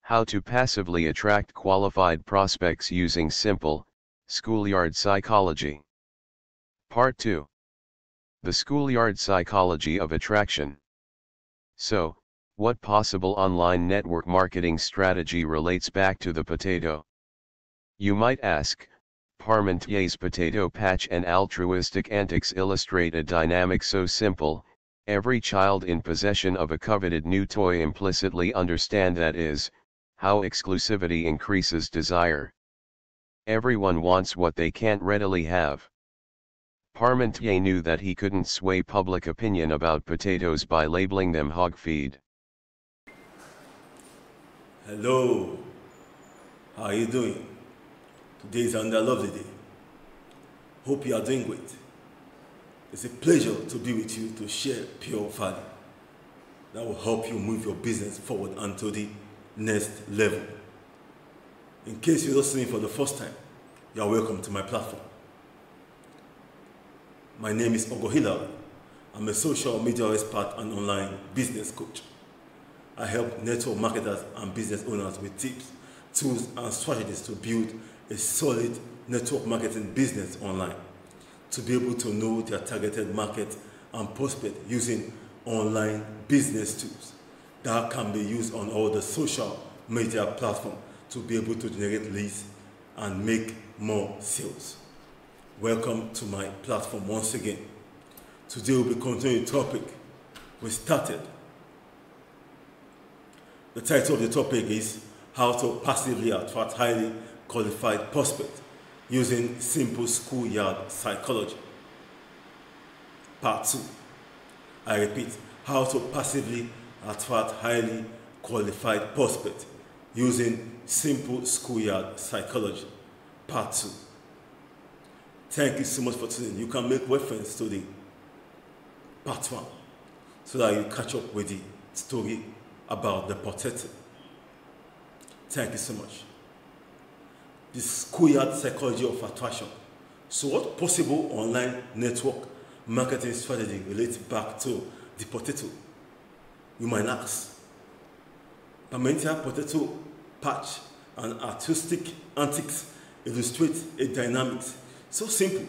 How to passively attract qualified prospects using simple, schoolyard psychology. Part 2. The schoolyard psychology of attraction. So, what possible online network marketing strategy relates back to the potato? You might ask. Parmentier's potato patch and altruistic antics illustrate a dynamic so simple, every child in possession of a coveted new toy implicitly understand that is, how exclusivity increases desire. Everyone wants what they can't readily have. Parmentier knew that he couldn't sway public opinion about potatoes by labeling them hog feed. Hello, how are you doing? Today is another lovely day. Hope you are doing great. It's a pleasure to be with you to share pure value that will help you move your business forward and to the next level. In case you're listening for the first time, you are welcome to my platform. My name is Ogo Hilary. I'm a social media expert and online business coach. I help network marketers and business owners with tips, tools, and strategies to build a solid network marketing business online, to be able to know their targeted market and prospect using online business tools that can be used on all the social media platforms to be able to generate leads and make more sales. Welcome to my platform once again. Today we'll be continuing the topic we started. The title of the topic is How to Passively Attract Highly Qualified Prospects Using Simple Schoolyard Psychology. Part 2. I repeat, How to Passively Attract Highly Qualified Prospects Using Simple Schoolyard Psychology. Part 2. Thank you so much for tuning in. You can make reference to the part 1 so that you catch up with the story about the potato. Thank you so much. The schoolyard psychology of attraction. So what possible online network marketing strategy relates back to the potato? You might ask. Parmentier potato patch and artistic antics illustrate a dynamics so simple.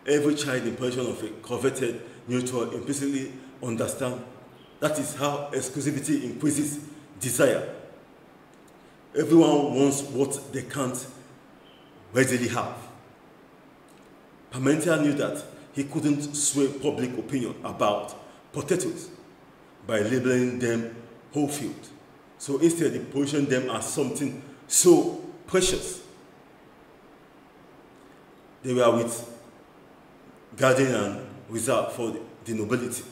Every child in possession of a coveted new toy implicitly understands that is how exclusivity increases desire. Everyone wants what they can't readily have. Parmentier knew that he couldn't sway public opinion about potatoes by labeling them whole field. So instead, he positioned them as something so precious. They were with guardian and reserved for the nobility.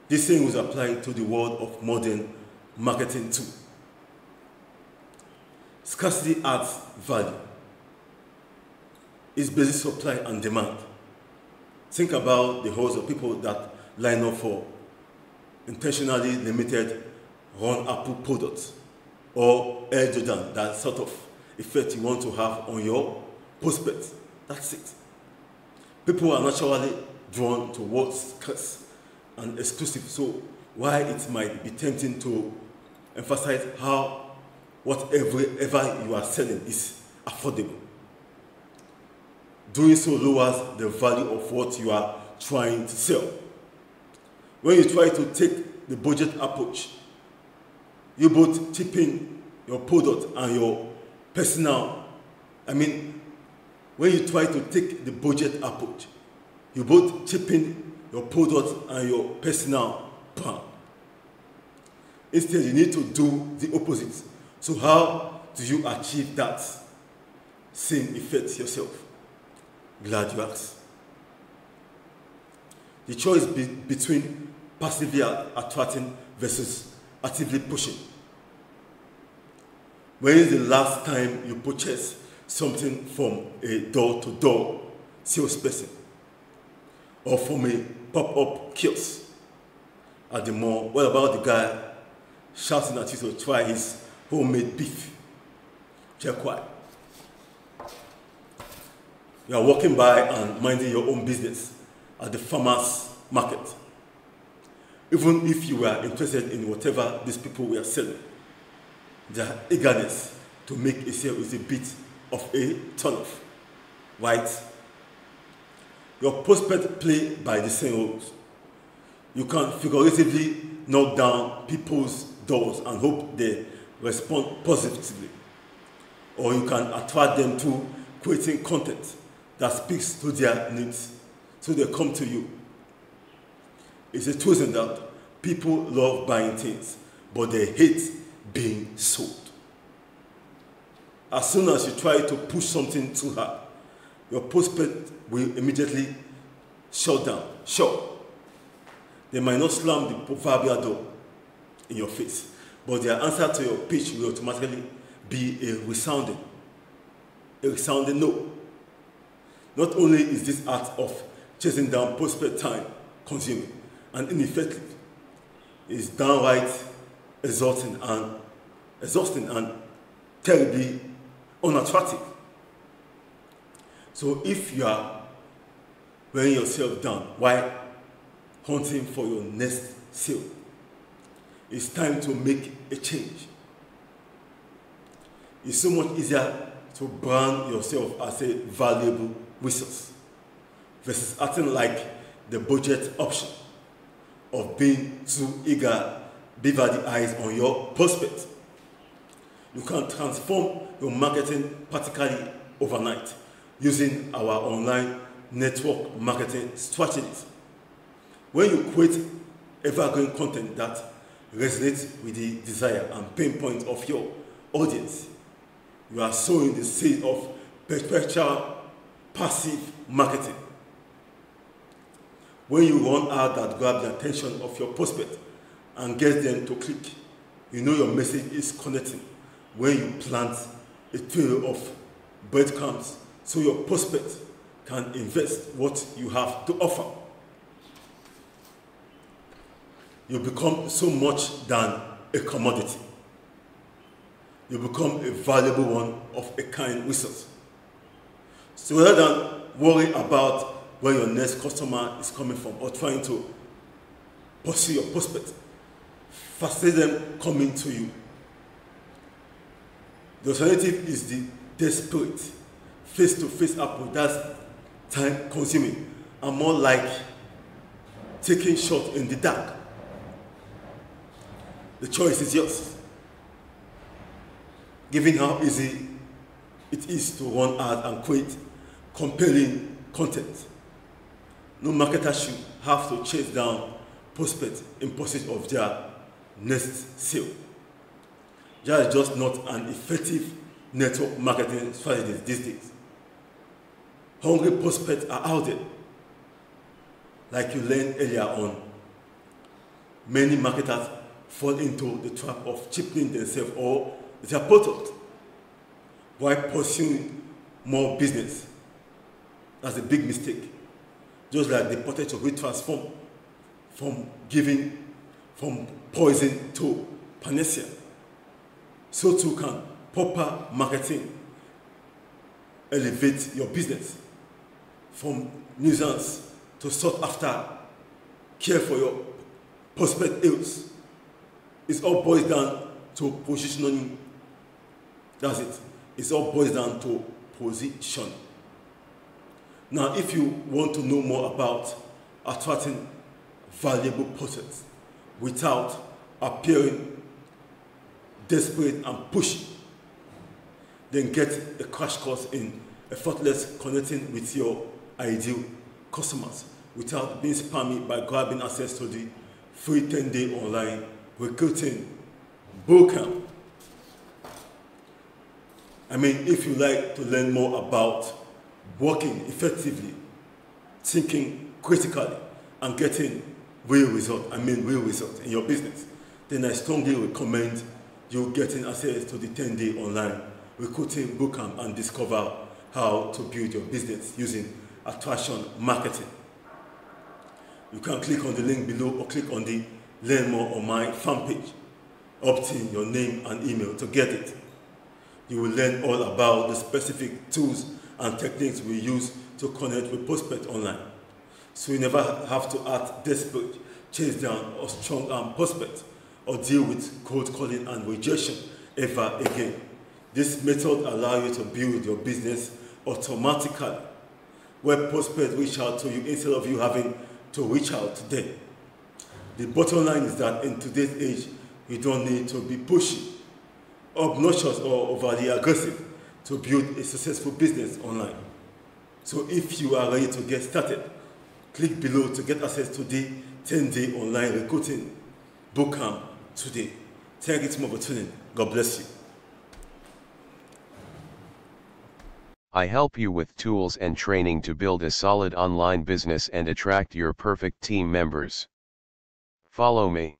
This thing was applied to the world of modern marketing too. Scarcity adds value. It's basic supply and demand. Think about the host of people that line up for intentionally limited run Apple products or Air Jordan, that sort of effect you want to have on your prospects. That's it. People are naturally drawn towards scarce and exclusive, so while it might be tempting to emphasize how whatever you are selling is affordable, doing so lowers the value of what you are trying to sell. When you try to take the budget approach, you both cheapen your product and your personal. When you try to take the budget approach, you both cheapen your product and your personal brand. Instead, you need to do the opposite. So how do you achieve that same effect yourself? Glad you asked. The choice between passively attracting versus actively pushing. When is the last time you purchased something from a door-to-door salesperson or from a pop-up kiosk at the mall? What about the guy shouting at you to try his homemade beef? Check why. You are walking by and minding your own business at the farmer's market. Even if you were interested in whatever these people were selling, their eagerness to make a sale is a bit of a turn-off, right? Your prospect play by the same rules. You can figuratively knock down people's doors and hope they respond positively, or you can attract them through creating content that speaks to their needs, so they come to you. It's a truism that people love buying things, but they hate being sold. As soon as you try to push something too hard, your prospect will immediately shut down. Sure, they might not slam the proverbial door in your face, but their answer to your pitch will automatically be a resounding no. Not only is this art of chasing down prospect time consuming and ineffective, it's downright exhausting and terribly unattractive. So if you are wearing yourself down while hunting for your next sale, it's time to make a change. It's so much easier to brand yourself as a valuable resource versus acting like the budget option of being too eager, beaver the eyes on your prospect. You can transform your marketing practically overnight using our online network marketing strategies. When you create evergreen content that resonates with the desire and pain point of your audience, you are sowing the seed of perpetual passive marketing. When you run out that grab the attention of your prospect and get them to click, you know your message is connecting. When you plant a trail of breadcrumbs so your prospect can invest what you have to offer, you become so much than a commodity. You become a valuable one of a kind resource. So rather than worry about where your next customer is coming from or trying to pursue your prospect, facilitate them coming to you. The alternative is the desperate, face-to-face approach that's time-consuming and more like taking shots in the dark. The choice is yours. Given how easy it is to run out and create compelling content, no marketer should have to chase down prospects in pursuit of their next sale. That is just not an effective network marketing strategy these days. Hungry prospects are out there. Like you learned earlier on, many marketers fall into the trap of cheapening themselves or their product while pursuing more business. That's a big mistake. Just like the potential will transform from poison to panacea, so too can proper marketing elevate your business from nuisance to sought after care for your prospect ills. It all boils down to positioning. That's it. It all boils down to position. Now, if you want to know more about attracting valuable prospects without appearing desperate and pushy, then get a crash course in effortless connecting with your ideal customers without being spammy by grabbing access to the free 10-day online recruiting bootcamp. If you like to learn more about working effectively, thinking critically, and getting real results in your business, then I strongly recommend you getting access to the 10-day online recruiting bootcamp and discover how to build your business using attraction marketing. You can click on the link below or click on the Learn More on my fan page. Opt in your name and email to get it. You will learn all about the specific tools and techniques we use to connect with prospects online. So you never have to act desperate, chase down or strong arm prospects, or deal with cold calling and rejection ever again. This method allows you to build your business automatically, where prospects reach out to you instead of you having to reach out to them. The bottom line is that in today's age, you don't need to be pushy, obnoxious, or overly aggressive to build a successful business online. So if you are ready to get started, click below to get access to the 10-day online recruiting bootcamp today. Thank you so much for tuning in. God bless you. I help you with tools and training to build a solid online business and attract your perfect team members. Follow me.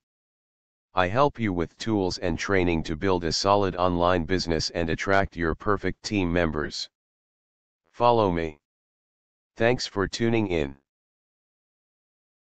I help you with tools and training to build a solid online business and attract your perfect team members. Follow me. Thanks for tuning in.